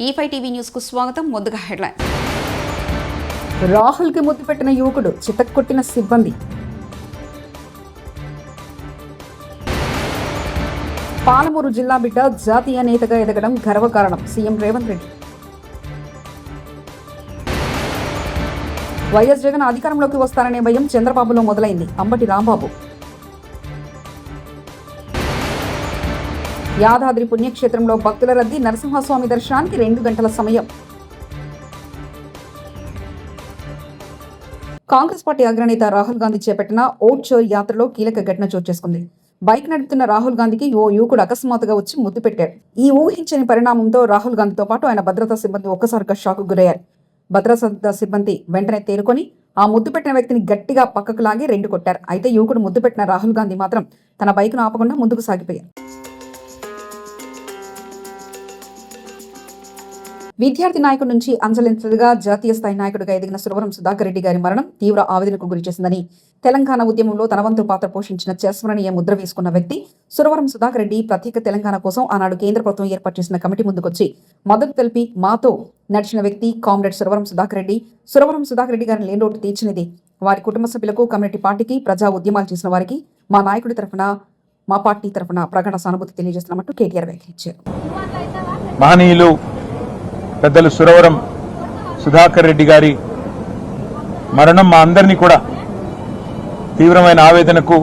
E5 TV news కు స్వాగతం. ముందుగా హెడ్లైన్. రాహుల్ కి ముద్దు పెట్టిన యువకుడు చితక్కొట్టిన సిబ్బంది. పాలమూరు జిల్లా బిడ్డ జాతీయ నేతగా ఎదగడం గర్వకారణం సీఎం రేవంత్ రెడ్డి. వైఎస్ జగన్ అధికారంలోకి వస్తారనే భయం చంద్రబాబులో మొదలైంది అంబటి రాంబాబు. యాదాద్రి పుణ్యక్షేత్రంలో భక్తుల రద్దీ, నరసింహస్వామి దర్శనానికి 2 గంటల సమయం. కాంగ్రెస్ పార్టీ అగ్రనేత రాహుల్ గాంధీ చేపట్టిన ఓట్ చోర్ యాత్రలో కీలక ఘటన చోటు చేసుకుంది. బైక్ నడుపుతున్న రాహుల్ గాంధీకి ఓ యువకుడు అకస్మాత్తుగా వచ్చి ముద్దు పెట్టాడు. ఈ ఊహించని పరిణామంతో రాహుల్ గాంధీతో పాటు ఆయన భద్రతా సిబ్బంది ఒక్కసారిగా షాక్ గురయ్యారు. భద్రతా సిబ్బంది వెంటనే తేరుకొని ఆ ముద్దు పెట్టిన వ్యక్తిని గట్టిగా పక్కకు లాగి 2 కొట్టారు. అయితే యువకుడు ముద్దు పెట్టిన రాహుల్ గాంధీ మాత్రం తన బైక్ను ఆపకుండా ముందుకు సాగిపోయారు. విద్యార్థి నాయకుడి నుంచి అంచెలంచెలుగా జాతీయ స్థాయి నాయకుడిగా ఎదిగిన సురవరం సుధాకర్ రెడ్డి గారి మరణం తీవ్ర ఆవేదనకు గురిచేసిందని తెలంగాణ ఉద్యమంలో తన వంతు పాత్ర పోషించిన చిరస్మరణీయ ముద్ర వేసుకున్న వ్యక్తి సురవరం సుధాకర్ రెడ్డి ప్రత్యేక తెలంగాణ కోసం ఆనాడు కేంద్ర ప్రభుత్వం ఏర్పాటు చేసిన కమిటీ ముందుకొచ్చి మద్దతు తెలిపి మాతో నడిచిన వ్యక్తి కామ్రేడ్ సురవరం సుధాకర్ రెడ్డి. సురవరం సుధాకర్ రెడ్డి గారిని లేని లోటు తీర్చినది. వారి కుటుంబ సభ్యులకు, కమ్యూనిటీ పార్టీకి, ప్రజా ఉద్యమాలు చేసిన వారికి మా నాయకుడి తరఫున, మా పార్టీ తరఫున ప్రగాఢ సానుభూతి తెలియజేస్తున్నట్టు కేటీఆర్ వ్యాఖ్యానించారు. మహనీయులు పెద్దలు సురవరం సుధాకర్ రెడ్డి గారి మరణం మా అందరినీ కూడా తీవ్రమైన ఆవేదనకు,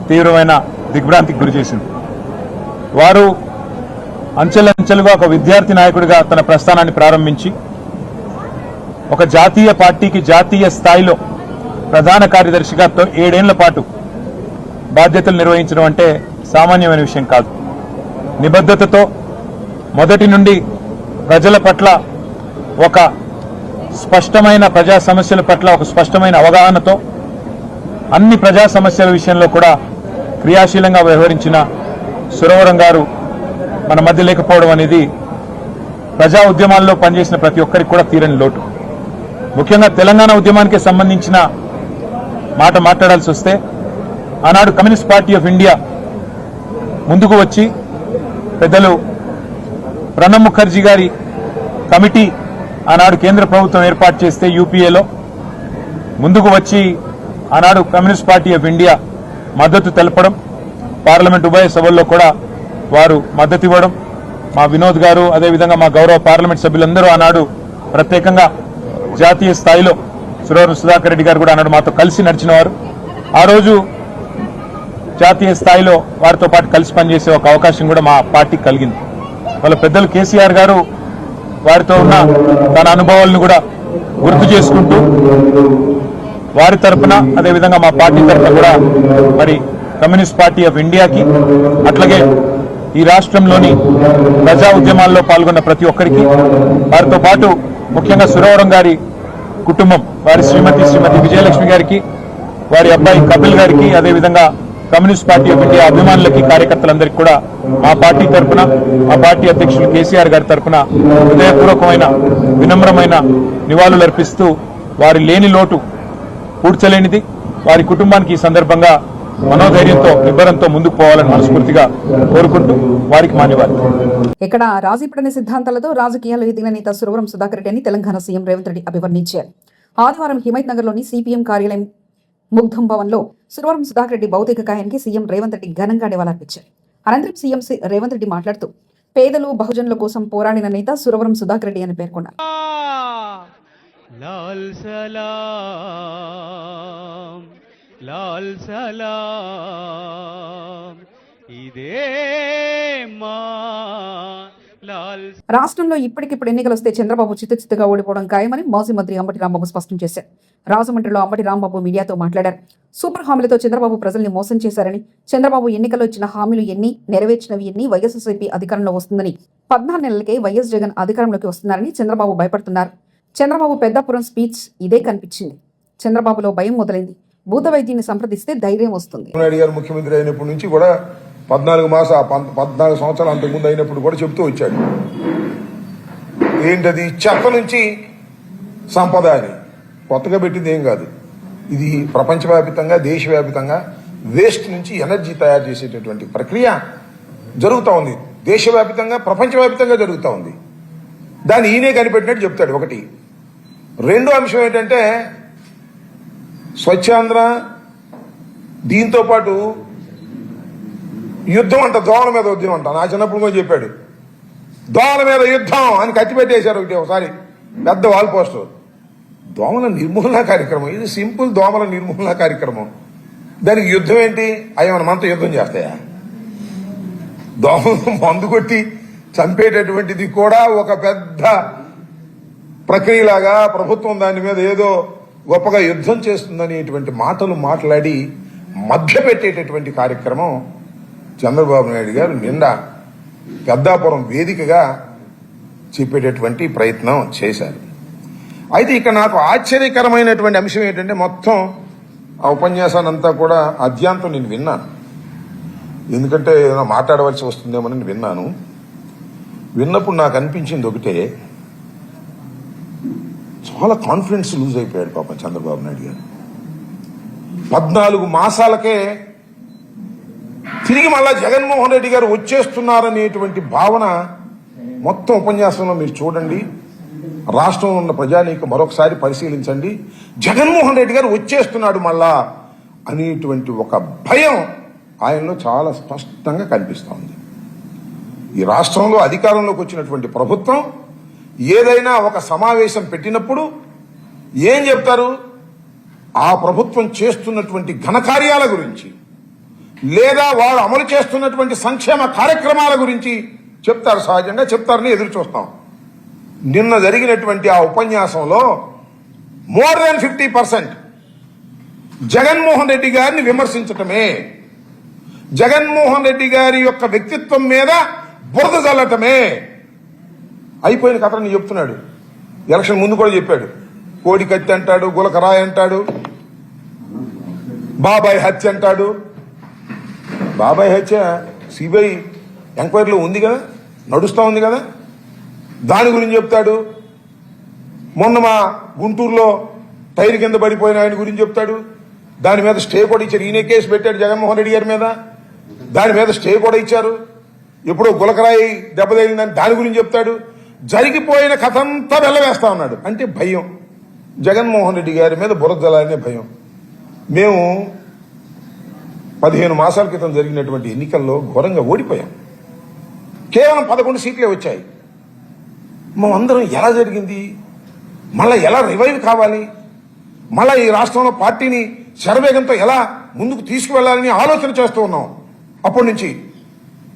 తీవ్రమైన దిగ్భ్రాంతికి గురి చేసింది. వారు అంచెలంచెలుగా ఒక విద్యార్థి నాయకుడిగా తన ప్రస్థానాన్ని ప్రారంభించి ఒక జాతీయ పార్టీకి జాతీయ స్థాయిలో ప్రధాన కార్యదర్శిగా 7 ఏళ్ల పాటు బాధ్యతలు నిర్వహించడం అంటే సామాన్యమైన విషయం కాదు. నిబద్ధతతో మొదటి నుండి ప్రజల పట్ల ఒక స్పష్టమైన ప్రజా సమస్యల పట్ల ఒక స్పష్టమైన అవగాహనతో అన్ని ప్రజా సమస్యల విషయంలో కూడా క్రియాశీలంగా వ్యవహరించిన సురవరం గారు మన మధ్య లేకపోవడం అనేది ప్రజా ఉద్యమాల్లో పనిచేసిన ప్రతి ఒక్కరికి కూడా తీరని లోటు. ముఖ్యంగా తెలంగాణ ఉద్యమానికి సంబంధించిన మాట మాట్లాడాల్సి వస్తే ఆనాడు కమ్యూనిస్ట్ పార్టీ ఆఫ్ ఇండియా ముందుకు వచ్చి పెద్దలు ప్రణబ్ ముఖర్జీ గారి కమిటీ ఆనాడు కేంద్ర ప్రభుత్వం ఏర్పాటు చేస్తే యూపీఏలో ముందుకు వచ్చి ఆనాడు కమ్యూనిస్ట్ పార్టీ ఆఫ్ ఇండియా మద్దతు తెలపడం, పార్లమెంట్ ఉభయ సభల్లో కూడా వారు మద్దతు ఇవ్వడం, మా వినోద్ గారు అదేవిధంగా మా గౌరవ పార్లమెంట్ సభ్యులందరూ ఆనాడు ప్రత్యేకంగా జాతీయ స్థాయిలో సురవరం సుధాకర్ రెడ్డి గారు కూడా ఆనాడు మాతో కలిసి నడిచిన వారు. ఆ రోజు జాతీయ స్థాయిలో వారితో పాటు కలిసి పనిచేసే ఒక అవకాశం కూడా మా పార్టీకి కలిగింది. వాళ్ళ పెద్దలు కేసీఆర్ గారు వారితో ఉన్న తన అనుభవాలను కూడా గుర్తు చేసుకుంటూ వారి తరఫున అదేవిధంగా మా పార్టీ తరఫున కూడా మరి కమ్యూనిస్ట్ పార్టీ ఆఫ్ ఇండియాకి అట్లాగే ఈ రాష్ట్రంలోని ప్రజా ఉద్యమాల్లో పాల్గొన్న ప్రతి ఒక్కరికి, వారితో పాటు ముఖ్యంగా సురవరం గారి కుటుంబం, వారి శ్రీమతి విజయలక్ష్మి గారికి, వారి అబ్బాయి కపిల్ గారికి, అదేవిధంగా కమ్యూనిస్ట్ పార్టీ ఆఫ్ ఇండియా అభిమానులకి, కార్యకర్తలందరికీ కూడా మా పార్టీ తరఫున, మా పార్టీ అధ్యక్షులు కేసీఆర్ గారి తరఫున హృదయపూర్వకమైన వినమ్రమైన నివాళులు అర్పిస్తూ వారి లేని లోటు పూడ్చలేనిది. వారి కుటుంబానికి ఈ సందర్భంగా మనోధైర్యంతో, నిబ్బరంతో ముందుకు పోవాలని మనస్ఫూర్తిగా కోరుకుంటూ వారికి మా నివాళి. ఇక్కడ రాజీపడని సిద్ధాంతాలతో రాజకీయాల్లో ఎదిగిన నేత సురవరం సుధాకర్ రెడ్డి అని తెలంగాణ సీఎం రేవంత్ రెడ్డి అభివర్ణించారు. ఆదివారం హిమైత్ నగర్ లోని సిపిఎం కార్యాలయం ముగ్ధం భవన్ లో సురవరం సుధాకర్ రెడ్డి భౌతిక కాయానికి సీఎం రేవంత్ రెడ్డి ఘనంగా నివాళులర్పించారు. అనంతరం సీఎం రేవంత్ రెడ్డి మాట్లాడుతూ పేదలు, బహుజనుల కోసం పోరాడిన నేత సురవరం సుధాకర్ రెడ్డి అని పేర్కొన్నారు. లాల్ సలాం లాల్ సలాం ఇదే మా లాల్. రాష్ట్రంలో ఇప్పటికిప్పుడు ఎన్నికలు వస్తే చంద్రబాబు చిత్తచిత్తగా ఓడిపోవడం ఖాయమని మాజీ మంత్రి అంబటి రాంబాబు స్పష్టం చేశారు. రాజమండ్రిలో అంబటి రాంబాబు మీడియాతో మాట్లాడారు. సూపర్ హామీలతో చంద్రబాబు ప్రజల్ని మోసం చేశారని, చంద్రబాబు ఎన్నికల్లో ఇచ్చిన హామీలు ఎన్ని, నెరవేర్చినవి ఎన్ని, వైఎస్ఆర్సీపీ అధికారంలో వస్తుందని 14 నెలలకే వైఎస్ జగన్ అధికారంలోకి వస్తున్నారని చంద్రబాబు భయపడుతున్నారు. చంద్రబాబు పెద్దాపురం స్పీచ్ ఇదే కనిపించింది. చంద్రబాబులో భయం మొదలైంది. భూత వైద్యుని సంప్రదిస్తే ధైర్యం వస్తుంది. ముఖ్యమంత్రి అయినప్పటి నుంచి కూడా 14 సంవత్సరాలు అంతకుముందు అయినప్పుడు కూడా చెబుతూ వచ్చాడు, ఏంటది చెత్త నుంచి సంపద అని. కొత్తగా పెట్టింది ఏం కాదు. ఇది ప్రపంచవ్యాప్తంగా, దేశవ్యాప్తంగా వేస్ట్ నుంచి ఎనర్జీ తయారు చేసేటటువంటి ప్రక్రియ జరుగుతూ ఉంది. దేశవ్యాప్తంగా, ప్రపంచవ్యాప్తంగా జరుగుతూ ఉంది. దాన్ని ఈయనే కనిపెట్టినట్టు చెప్తాడు ఒకటి. రెండో అంశం ఏంటంటే స్వచ్ఛాంధ్ర, దీంతో పాటు యుద్ధం అంట, దోమల మీద యుద్ధం అంట. నా చిన్నప్పుడు కూడా చెప్పాడు, దోమల మీద యుద్ధం అని కత్తి పెట్టేశారు ఒకసారి పెద్ద వాల్ పోస్టర్. దోమల నిర్మూలన కార్యక్రమం, ఇది సింపుల్ దోమల నిర్మూలన కార్యక్రమం. దానికి యుద్ధం ఏంటి? అయ్యమన మనతో యుద్ధం చేస్తాయా? దోమలు మందు కొట్టి చంపేటటువంటిది కూడా ఒక పెద్ద ప్రక్రియలాగా ప్రభుత్వం దాని మీద ఏదో గొప్పగా యుద్ధం చేస్తుందనేటువంటి మాటలు మాట్లాడి మభ్యపెట్టేటటువంటి కార్యక్రమం చంద్రబాబు నాయుడు గారు నిండా పెద్దాపురం వేదికగా చెప్పేటటువంటి ప్రయత్నం చేశారు. అయితే ఇక్కడ నాకు ఆశ్చర్యకరమైనటువంటి అంశం ఏంటంటే, మొత్తం ఆ ఉపన్యాసాన్ని అంతా కూడా అద్యాంతం నేను విన్నాను. ఎందుకంటే ఏదైనా మాట్లాడవలసి వస్తుందేమోనని విన్నాను. విన్నప్పుడు నాకు అనిపించింది ఒకటే, చాలా కాన్ఫిడెన్స్ లూజ్ అయిపోయాడు పాపం చంద్రబాబు నాయుడు గారు. 14 మాసాలకే తిరిగి మళ్ళా జగన్మోహన్ రెడ్డి గారు వచ్చేస్తున్నారనేటువంటి భావన మొత్తం ఉపన్యాసంలో మీరు చూడండి. రాష్ట్రంలో ఉన్న ప్రజానీకం మరొకసారి పరిశీలించండి. జగన్మోహన్ రెడ్డి గారు వచ్చేస్తున్నాడు మళ్ళా అనేటువంటి ఒక భయం ఆయనలో చాలా స్పష్టంగా కనిపిస్తోంది. ఈ రాష్ట్రంలో అధికారంలోకి వచ్చినటువంటి ప్రభుత్వం ఏదైనా ఒక సమావేశం పెట్టినప్పుడు ఏం చెప్తారు? ఆ ప్రభుత్వం చేస్తున్నటువంటి ఘనకార్యాల గురించి, లేదా వారు అమలు చేస్తున్నటువంటి సంక్షేమ కార్యక్రమాల గురించి చెప్తారు. సహజంగా చెప్తారని ఎదురు చూస్తాం. నిన్న జరిగినటువంటి ఆ ఉపన్యాసంలో మోర్ దాన్ 50% జగన్మోహన్ రెడ్డి గారిని విమర్శించటమే, జగన్మోహన్ రెడ్డి గారి యొక్క వ్యక్తిత్వం మీద బురద చల్లటమే అయిపోయిన కథని చెప్తున్నాడు. ఎలక్షన్ ముందు కూడా చెప్పాడు. కోడి కత్తి అంటాడు, గులకరాయి అంటాడు, బాబాయ్ హత్య అంటాడు. బాబాయ్ హత్య సిబిఐ ఎంక్వైరీలో ఉంది కదా, నడుస్తూ ఉంది కదా, దాని గురించి చెప్తాడు. మొన్న మా గుంటూరులో టైర్ కింద పడిపోయిన ఆయన గురించి చెప్తాడు. దాని మీద స్టే కూడా ఇచ్చారు. ఈయన కేసు పెట్టాడు జగన్మోహన్ రెడ్డి గారి మీద, దాని మీద స్టే కూడా ఇచ్చారు. ఎప్పుడో గులకరాయి దెబ్బతగిలిందని దాని గురించి చెప్తాడు. జరిగిపోయిన కథ అంతా వెళ్ళవేస్తా ఉన్నాడు. అంటే భయం, జగన్మోహన్ రెడ్డి గారి మీద బురదలనే భయం. మేము 15 మాసాల క్రితం జరిగినటువంటి ఎన్నికల్లో ఘోరంగా ఓడిపోయాం. కేవలం 11 సీట్లే వచ్చాయి. మేమందరం ఎలా జరిగింది, మళ్ళీ ఎలా రివైవ్ కావాలి, మళ్ళీ ఈ రాష్ట్రంలో పార్టీని శరవేగంతో ఎలా ముందుకు తీసుకువెళ్లాలని ఆలోచన చేస్తూ ఉన్నాం. అప్పటి నుంచి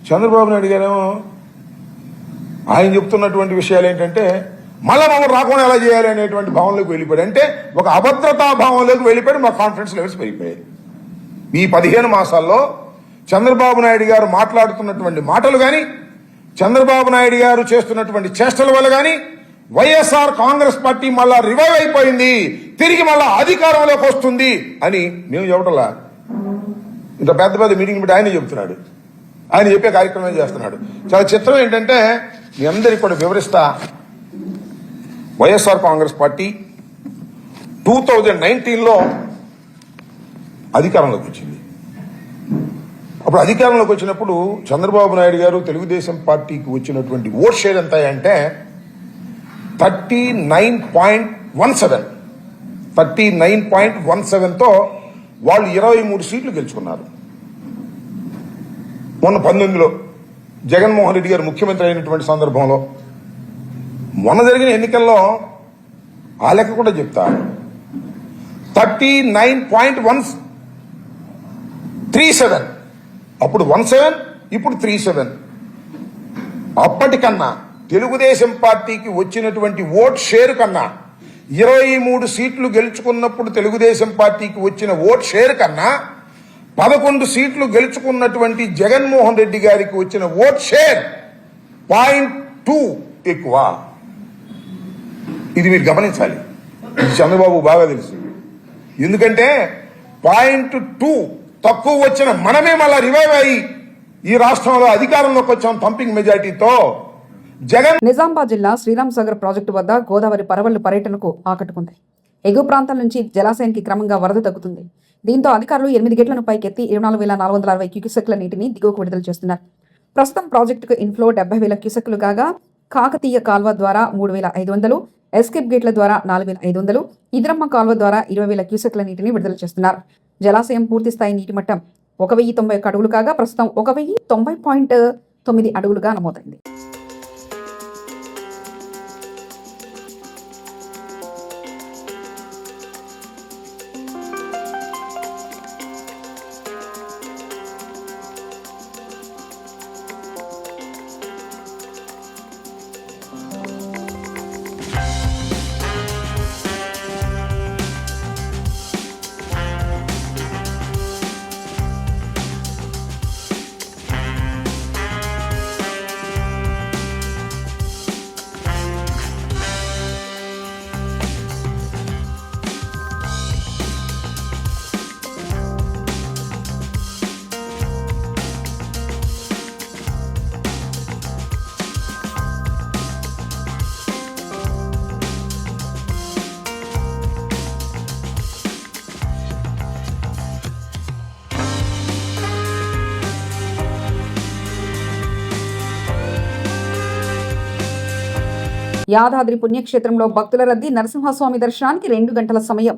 చంద్రబాబు నాయుడు గారేమో ఆయన చెప్తున్నటువంటి విషయాలు ఏంటంటే, మళ్ళా మమ్మల్ని రాకుండా ఎలా చేయాలి అనేటువంటి భావంలోకి వెళ్ళిపోయాడు. అంటే ఒక అభద్రతా భావంలోకి వెళ్ళిపోయాడు. మా కాన్ఫిడెన్స్ లెవెల్స్ పెరిగిపోయాయి. ఈ 15 మాసాల్లో చంద్రబాబు నాయుడు గారు మాట్లాడుతున్నటువంటి మాటలు కానీ, చంద్రబాబు నాయుడు గారు చేస్తున్నటువంటి చేష్టల వల్ల కానీ వైఎస్ఆర్ కాంగ్రెస్ పార్టీ మళ్ళా రివైవ్ అయిపోయింది, తిరిగి మళ్ళా అధికారంలోకి వస్తుంది అని మేము చెప్పటంలా. ఇంత పెద్ద పెద్ద మీటింగ్ పెట్టి ఆయన చెప్తున్నాడు, ఆయన చెప్పే కార్యక్రమం చేస్తున్నాడు. చాలా చిత్రం ఏంటంటే, మీ అందరికీ కూడా వివరిస్తా. వైఎస్ఆర్ కాంగ్రెస్ పార్టీ 2019లో అధికారంలోకి వచ్చింది. అప్పుడు అధికారంలోకి వచ్చినప్పుడు చంద్రబాబు నాయుడు గారు తెలుగుదేశం పార్టీకి వచ్చినటువంటి ఓట్ షేర్ ఎంత అంటే 39.17తో వాళ్ళు 23 సీట్లు గెలుచుకున్నారు. మొన్న 19లో జగన్మోహన్ రెడ్డి గారు ముఖ్యమంత్రి అయినటువంటి సందర్భంలో మొన్న జరిగిన ఎన్నికల్లో ఆ లెక్క కూడా చెప్తా, 39.137, అప్పుడు 17, ఇప్పుడు 37. అప్పటికన్నా తెలుగుదేశం పార్టీకి వచ్చినటువంటి ఓట్ షేర్ కన్నా 23 సీట్లు గెలుచుకున్నప్పుడు తెలుగుదేశం పార్టీకి వచ్చిన ఓట్ షేర్ కన్నా 11 సీట్లు గెలుచుకున్నటువంటి జగన్మోహన్ రెడ్డి గారికి వచ్చిన ఓట్ షేర్ 0.2 ఎక్కువ. ఇది మీరు గమనించాలి. ఇది చంద్రబాబు బాగా తెలుసు. ఎందుకంటే 0.2 తక్కువ వచ్చిన మనమే మళ్ళా రివైవ్ అయ్యి ఈ రాష్ట్రంలో అధికారంలోకి వచ్చాం థంపింగ్ మెజారిటీతో. జగన్ నిజామాబాద్ జిల్లా శ్రీరామ్ సాగర్ ప్రాజెక్టు వద్ద గోదావరి పరవళ్లు పర్యటనకు ఆకట్టుకుంది. ఎగువ ప్రాంతాల నుంచి జలాశయానికి క్రమంగా వరద తగ్గుతుంది. దీంతో అధికారులు 8 గేట్లను పైకెత్తి 24,460 క్యూసెక్ల నీటిని దిగువకు విడుదల చేస్తున్నారు. ప్రస్తుతం ప్రాజెక్టుకు ఇన్ఫ్లో 70,000 క్యూసెక్లు కాగా కాకతీయ కాల్వ ద్వారా 3,500, ఎస్కేప్ గేట్ల ద్వారా 4,500, ఇదిరమ్మ కాల్వ ద్వారా 20,000 క్యూసెక్ల నీటిని విడుదల చేస్తున్నారు. జలాశయం పూర్తి స్థాయి నీటి మట్టం 1,091 అడుగులు కాగా ప్రస్తుతం 1,090.9 అడుగులుగా నమోదైంది. యాదాద్రి పుణ్యక్షేత్రంలో భక్తుల రద్దీ, నరసింహస్వామి దర్శనానికి 2 గంటల సమయం.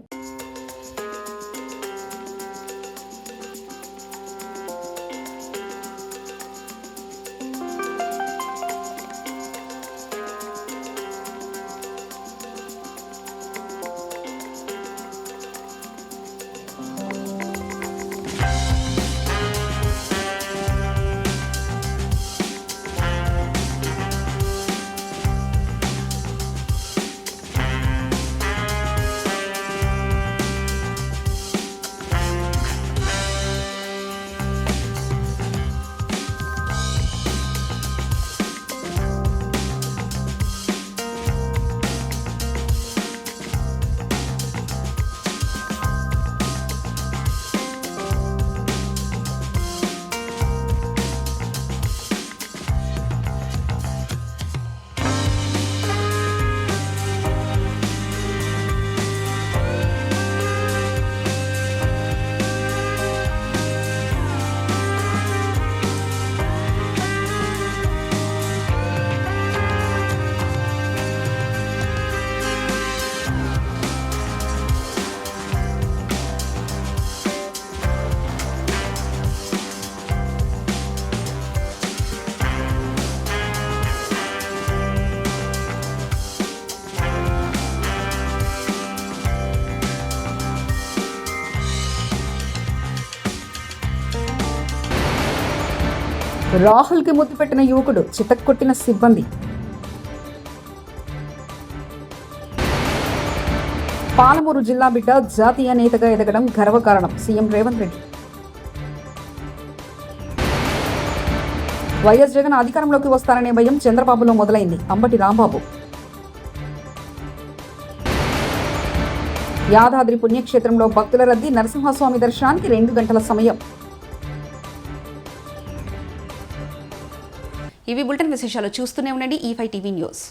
రాహుల్కి ముద్దు పెట్టిన యువకుడు చితక్కొట్టిన సిబ్బంది. పాలమూరు జిల్లా బిడ్డ జాతీయ నేతగా ఎదగడం గర్వకారణం సీఎం రేవంత్ రెడ్డి. వైఎస్ జగన్ అధికారంలోకి వస్తారనే భయం చంద్రబాబులో మొదలైంది అంబటి రాంబాబు. యాదాద్రి పుణ్యక్షేత్రంలో భక్తుల రద్దీ, నరసింహస్వామి దర్శనానికి 2 గంటల సమయం. ఇవి బులెటిన్ విశేషాలు. చూస్తూనే ఉండండి E5 టీవీ న్యూస్.